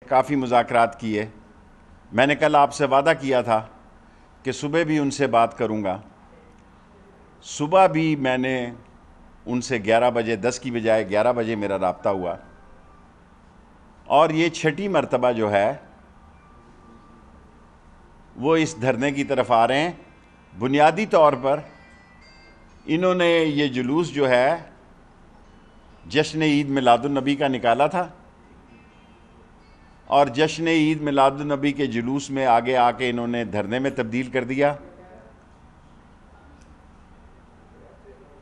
کافی مذاکرات کیے. میں نے کل آپ سے وعدہ کیا تھا کہ صبح بھی ان سے بات کروں گا. صبح بھی میں نے ان سے 11 بجے 10 کی بجائے 11 بجے میرا رابطہ ہوا, اور یہ 6ٹھی مرتبہ جو ہے وہ اس دھرنے کی طرف آ رہے ہیں. بنیادی طور پر انہوں نے یہ جلوس جو ہے جشن عید میلاد النبی کا نکالا تھا, اور جشن عید میلاد النبی کے جلوس میں آگے آ کے انہوں نے دھرنے میں تبدیل کر دیا.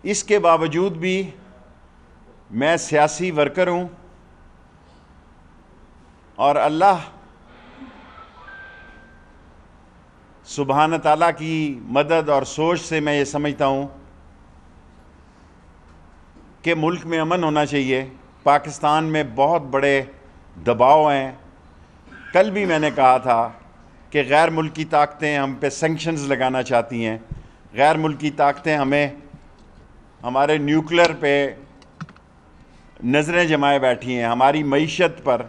اس کے باوجود بھی میں سیاسی ورکر ہوں, اور اللہ سبحانہ تعالیٰ کی مدد اور سوچ سے میں یہ سمجھتا ہوں کہ ملک میں امن ہونا چاہیے. پاکستان میں بہت بڑے دباؤ ہیں. کل بھی میں نے کہا تھا کہ غیر ملکی طاقتیں ہم پہ سینکشنز لگانا چاہتی ہیں, غیر ملکی طاقتیں ہمیں ہمارے نیوکلر پہ نظریں جمائے بیٹھی ہیں, ہماری معیشت پر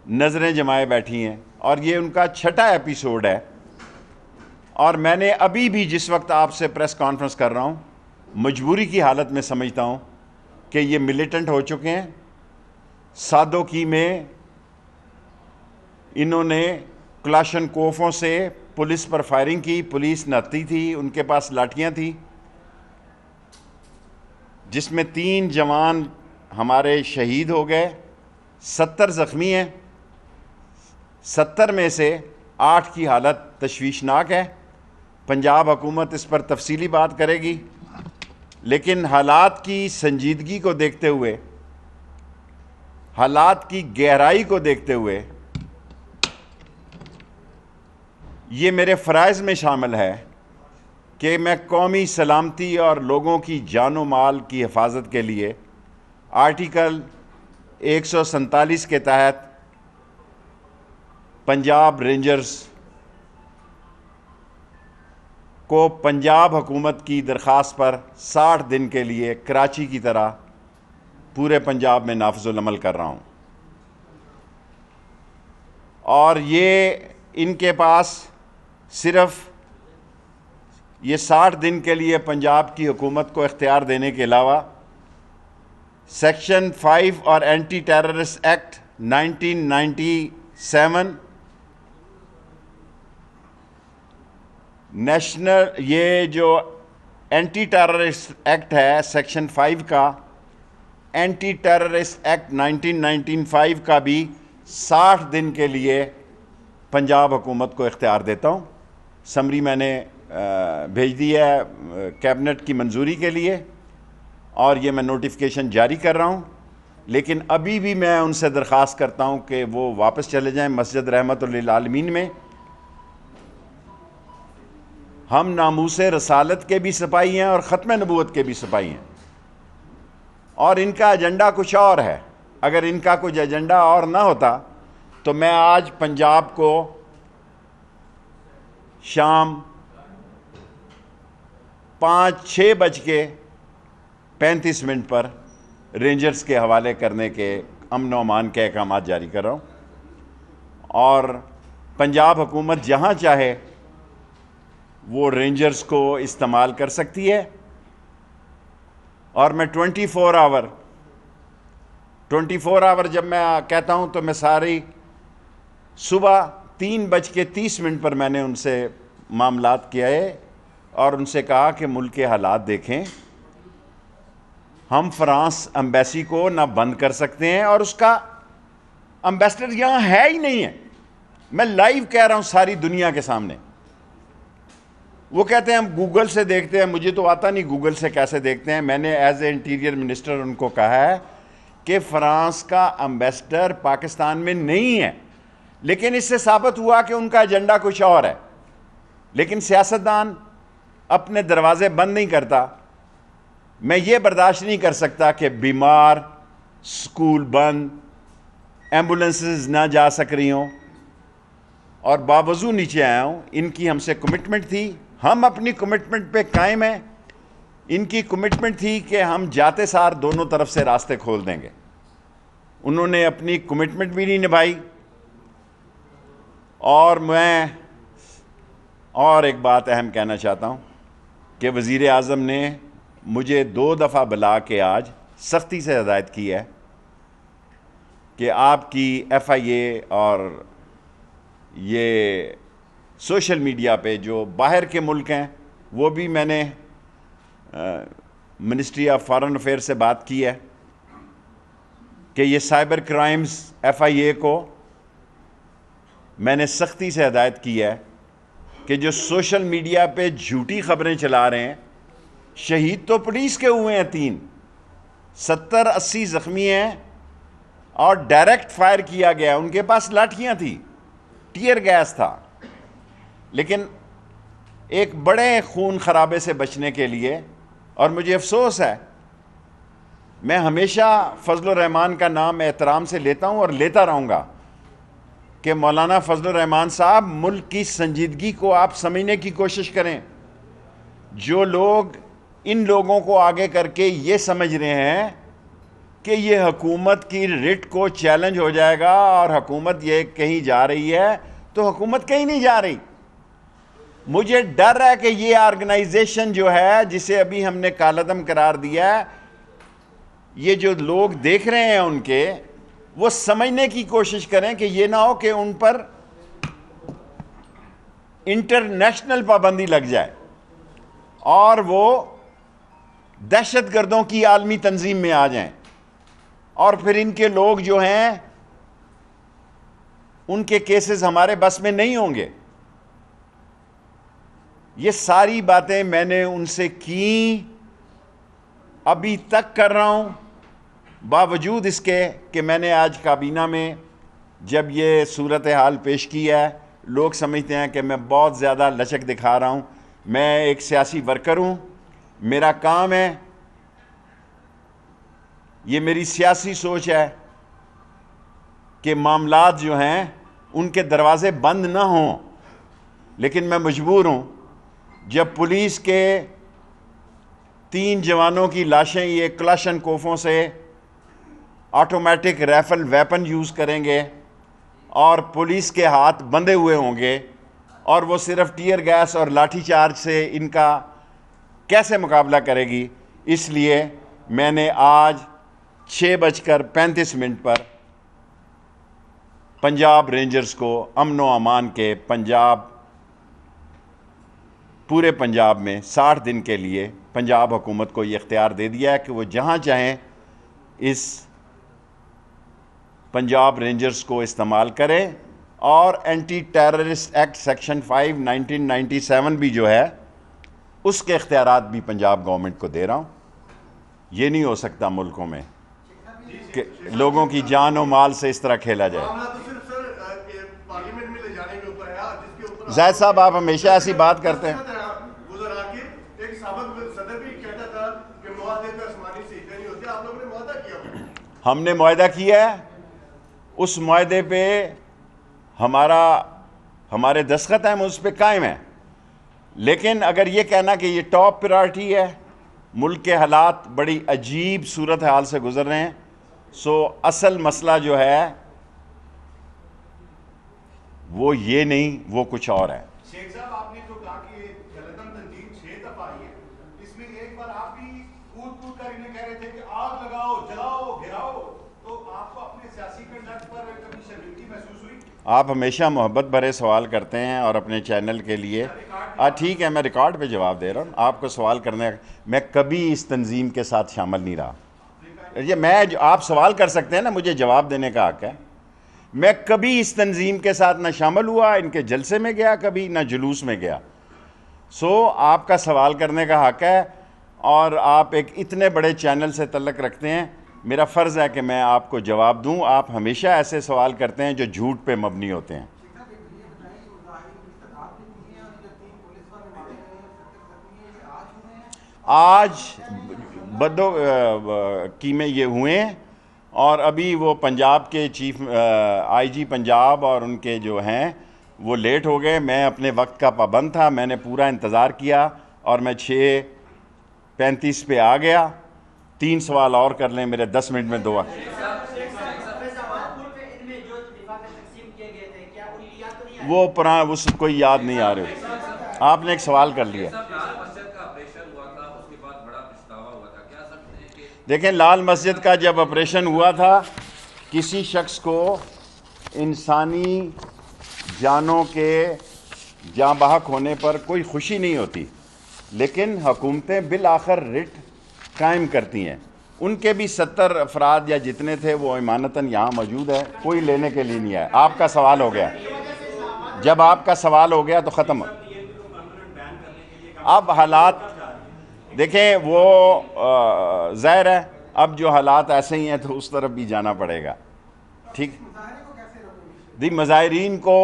نظریں جمائے بیٹھی ہیں, اور یہ ان کا 6ٹھا ایپیسوڈ ہے. اور میں نے ابھی بھی جس وقت آپ سے پریس کانفرنس کر رہا ہوں مجبوری کی حالت میں سمجھتا ہوں کہ یہ ملیٹنٹ ہو چکے ہیں. سادوکی میں انہوں نے کلاشنکوفوں سے پولیس پر فائرنگ کی, پولیس نہتی تھی, ان کے پاس لاٹھیاں تھیں, جس میں 3 جوان ہمارے شہید ہو گئے, 70 زخمی ہیں. 70 میں سے 8 کی حالت تشویشناک ہے. پنجاب حکومت اس پر تفصیلی بات کرے گی, لیکن حالات کی سنجیدگی کو دیکھتے ہوئے, حالات کی گہرائی کو دیکھتے ہوئے یہ میرے فرائض میں شامل ہے کہ میں قومی سلامتی اور لوگوں کی جان و مال کی حفاظت کے لیے آرٹیکل 147 کے تحت پنجاب رینجرز کو پنجاب حکومت کی درخواست پر 60 دن کے لیے کراچی کی طرح پورے پنجاب میں نافذ العمل کر رہا ہوں. اور یہ ان کے پاس صرف یہ 60 دن کے لیے پنجاب کی حکومت کو اختیار دینے کے علاوہ سیکشن 5 اور اینٹی ٹیررسٹ ایکٹ 1997 نیشنل, یہ جو اینٹی ٹیررسٹ ایکٹ ہے سیکشن 5 کا, اینٹی ٹیررسٹ ایکٹ 1995 کا بھی 60 دن کے لیے پنجاب حکومت کو اختیار دیتا ہوں. سمری میں نے بھیج دی ہے کیبنٹ کی منظوری کے لیے, اور یہ میں نوٹیفیکیشن جاری کر رہا ہوں. لیکن ابھی بھی میں ان سے درخواست کرتا ہوں کہ وہ واپس چلے جائیں مسجد رحمت للعالمین میں. ہم ناموس رسالت کے بھی سپاہی ہیں اور ختم نبوت کے بھی سپاہی ہیں, اور ان کا ایجنڈا کچھ اور ہے. اگر ان کا کچھ ایجنڈا اور نہ ہوتا تو میں آج پنجاب کو شام 5:35 پر رینجرز کے حوالے کرنے کے امن و امان کے احکامات جاری کر رہا ہوں, اور پنجاب حکومت جہاں چاہے وہ رینجرز کو استعمال کر سکتی ہے. اور میں 24 آور جب میں کہتا ہوں تو میں ساری صبح 3:30 پر میں نے ان سے معاملات کیا ہے, اور ان سے کہا کہ ملک کے حالات دیکھیں. ہم فرانس ایمبیسی کو نہ بند کر سکتے ہیں, اور اس کا امبیسڈر یہاں ہے ہی نہیں ہے. میں لائیو کہہ رہا ہوں ساری دنیا کے سامنے. وہ کہتے ہیں ہم گوگل سے دیکھتے ہیں, مجھے تو آتا نہیں گوگل سے کیسے دیکھتے ہیں. میں نے ایز اے انٹیریئر منسٹر ان کو کہا ہے کہ فرانس کا امبیسڈر پاکستان میں نہیں ہے, لیکن اس سے ثابت ہوا کہ ان کا ایجنڈا کچھ اور ہے. لیکن سیاستدان اپنے دروازے بند نہیں کرتا. میں یہ برداشت نہیں کر سکتا کہ بیمار, سکول بند, ایمبولنسز نہ جا سک رہی ہوں, اور باوضو نیچے آیا ہوں. ان کی ہم سے کمٹمنٹ تھی, ہم اپنی کمٹمنٹ پہ قائم ہیں. ان کی کمٹمنٹ تھی کہ ہم جاتے سار دونوں طرف سے راستے کھول دیں گے. انہوں نے اپنی کمٹمنٹ بھی نہیں نبھائی. اور میں اور ایک بات اہم کہنا چاہتا ہوں کہ وزیر اعظم نے مجھے 2 دفعہ بلا کے آج سختی سے ہدایت کی ہے کہ آپ کی ایف آئی اے اور یہ سوشل میڈیا پہ جو باہر کے ملک ہیں، وہ بھی میں نے منسٹری آف فارن افیئر سے بات کی ہے کہ یہ سائبر کرائمز ایف آئی اے کو میں نے سختی سے ہدایت کی ہے کہ جو سوشل میڈیا پہ جھوٹی خبریں چلا رہے ہیں. شہید تو پولیس کے ہوئے ہیں 3، 70-80 زخمی ہیں اور ڈائریکٹ فائر کیا گیا. ان کے پاس لاٹھیاں تھیں، ٹیئر گیس تھا. لیکن ایک بڑے خون خرابے سے بچنے کے لیے، اور مجھے افسوس ہے، میں ہمیشہ فضل الرحمان کا نام احترام سے لیتا ہوں اور لیتا رہوں گا کہ مولانا فضل الرحمان صاحب، ملک کی سنجیدگی کو آپ سمجھنے کی کوشش کریں. جو لوگ ان لوگوں کو آگے کر کے یہ سمجھ رہے ہیں کہ یہ حکومت کی رٹ کو چیلنج ہو جائے گا اور حکومت یہ کہیں جا رہی ہے، تو حکومت کہیں نہیں جا رہی. مجھے ڈر ہے کہ یہ آرگنائزیشن جو ہے، جسے ابھی ہم نے کالعدم قرار دیا ہے، یہ جو لوگ دیکھ رہے ہیں ان کے، وہ سمجھنے کی کوشش کریں کہ یہ نہ ہو کہ ان پر انٹرنیشنل پابندی لگ جائے اور وہ دہشت گردوں کی عالمی تنظیم میں آ جائیں، اور پھر ان کے لوگ جو ہیں ان کے کیسز ہمارے بس میں نہیں ہوں گے. یہ ساری باتیں میں نے ان سے کی، ابھی تک کر رہا ہوں، باوجود اس کے کہ میں نے آج کابینہ میں جب یہ صورتحال پیش کی ہے، لوگ سمجھتے ہیں کہ میں بہت زیادہ لچک دکھا رہا ہوں. میں ایک سیاسی ورکر ہوں، میرا کام ہے، یہ میری سیاسی سوچ ہے کہ معاملات جو ہیں ان کے دروازے بند نہ ہوں. لیکن میں مجبور ہوں، جب پولیس کے 3 جوانوں کی لاشیں یہ کلاشن کوفوں سے آٹومیٹک رائفل ویپن یوز کریں گے اور پولیس کے ہاتھ بندھے ہوئے ہوں گے، اور وہ صرف ٹیئر گیس اور لاٹھی چارج سے ان کا کیسے مقابلہ کرے گی. اس لیے میں نے آج 6:35 پر پنجاب رینجرز کو امن و امان کے پورے پنجاب میں 60 دن کے لیے پنجاب حکومت کو یہ اختیار دے دیا ہے کہ وہ جہاں چاہیں اس پنجاب رینجرز کو استعمال کریں. اور اینٹی ٹیررسٹ ایکٹ سیکشن 5 1997 بھی جو ہے، اس کے اختیارات بھی پنجاب گورنمنٹ کو دے رہا ہوں. یہ نہیں ہو سکتا ملکوں میں کہ لوگوں کی جان و مال سے اس طرح کھیلا جائے. زاہد صاحب، آپ ہمیشہ ایسی بات کرتے ہیں. ہم نے معاہدہ کیا ہے، اس معاہدے پہ ہمارے دستخط ہیں، ہم اس پہ قائم ہیں. لیکن اگر یہ کہنا کہ یہ ٹاپ پرائرٹی ہے، ملک کے حالات بڑی عجیب صورتحال سے گزر رہے ہیں، سو اصل مسئلہ جو ہے وہ یہ نہیں، وہ کچھ اور ہے. شیخ صاحب، آپ نے جو کہا کہ کالعدم تنظیم 6 دفعہ آئی ہے، اس میں ایک بار آپ بھی کود کر انہیں کہہ رہے تھے کہ آگ لگاؤ، جلاؤ، گھراؤ، تو آپ کو اپنے سیاسی کنڈکٹ پر کبھی شرمندگی محسوس ہوئی؟ آپ ہمیشہ محبت بھرے سوال کرتے ہیں اور اپنے چینل کے لیے ٹھیک ہے، میں ریکارڈ پہ جواب دے رہا ہوں. آپ کو سوال کرنے، میں کبھی اس تنظیم کے ساتھ شامل نہیں رہا. یہ آپ سوال کر سکتے ہیں نا، مجھے جواب دینے کا حق ہے. میں کبھی اس تنظیم کے ساتھ نہ شامل ہوا، ان کے جلسے میں گیا کبھی، نہ جلوس میں گیا. سو آپ کا سوال کرنے کا حق ہے، اور آپ ایک اتنے بڑے چینل سے تعلق رکھتے ہیں، میرا فرض ہے کہ میں آپ کو جواب دوں. آپ ہمیشہ ایسے سوال کرتے ہیں جو جھوٹ پہ مبنی ہوتے ہیں. آج بدو کی میں یہ ہوئے ہیں، اور ابھی وہ پنجاب کے چیف آئی جی پنجاب اور ان کے جو ہیں وہ لیٹ ہو گئے. میں اپنے وقت کا پابند تھا، میں نے پورا انتظار کیا اور میں 6:35 پہ آ گیا. 3 سوال اور کر لیں، میرے 10 منٹ میں 2 وہ پرانا اس کوئی یاد نہیں آ رہے. آپ نے ایک سوال کر لیا. دیکھیں لال مسجد کا جب آپریشن ہوا تھا کسی شخص کو انسانی جانوں کے جاں بحق ہونے پر کوئی خوشی نہیں ہوتی، لیکن حکومتیں بالآخر رٹ قائم کرتی ہیں. ان کے بھی 70 افراد یا جتنے تھے وہ امانتاً یہاں موجود ہے، کوئی لینے کے لیے نہیں ہے. آپ کا سوال ہو گیا. جب آپ کا سوال ہو گیا تو ختم. اب حالات دیکھیں وہ ظاہر ہے اب جو حالات ایسے ہی ہیں تو اس طرف بھی جانا پڑے گا. ٹھیک دی مظاہرین کو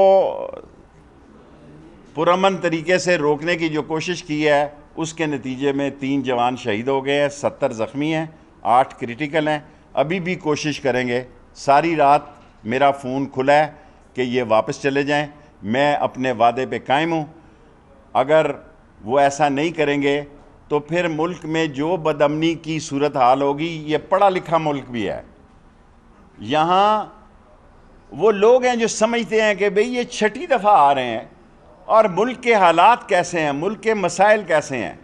پرامن طریقے سے روکنے کی جو کوشش کی ہے اس کے نتیجے میں 3 جوان شہید ہو گئے ہیں، 70 زخمی ہیں، 8 کریٹیکل ہیں. ابھی بھی کوشش کریں گے. ساری رات میرا فون کھلا ہے کہ یہ واپس چلے جائیں. میں اپنے وعدے پہ قائم ہوں. اگر وہ ایسا نہیں کریں گے تو پھر ملک میں جو بدامنی کی صورتحال ہوگی. یہ پڑھا لکھا ملک بھی ہے. یہاں وہ لوگ ہیں جو سمجھتے ہیں کہ بھئی یہ 6ٹھی دفعہ آ رہے ہیں اور ملک کے حالات کیسے ہیں، ملک کے مسائل کیسے ہیں،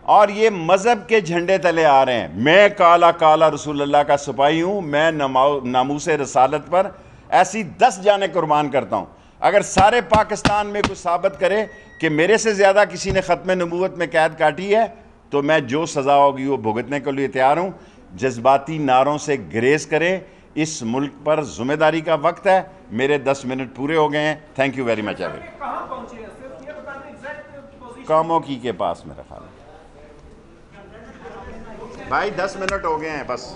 اور یہ مذہب کے جھنڈے تلے آ رہے ہیں. میں کالا کالا رسول اللہ کا سپاہی ہوں. میں ناموس رسالت پر ایسی 10 جانیں قربان کرتا ہوں. اگر سارے پاکستان میں کوئی ثابت کرے کہ میرے سے زیادہ کسی نے ختم نبوت میں قید کاٹی ہے تو میں جو سزا ہوگی وہ بھگتنے کے لیے تیار ہوں. جذباتی نعروں سے گریز کریں. اس ملک پر ذمہ داری کا وقت ہے. میرے 10 منٹ پورے ہو گئے ہیں. Thank you very much. کاموں کے پاس میرا خیال ہے بھائی 10 منٹ ہو گئے ہیں بس.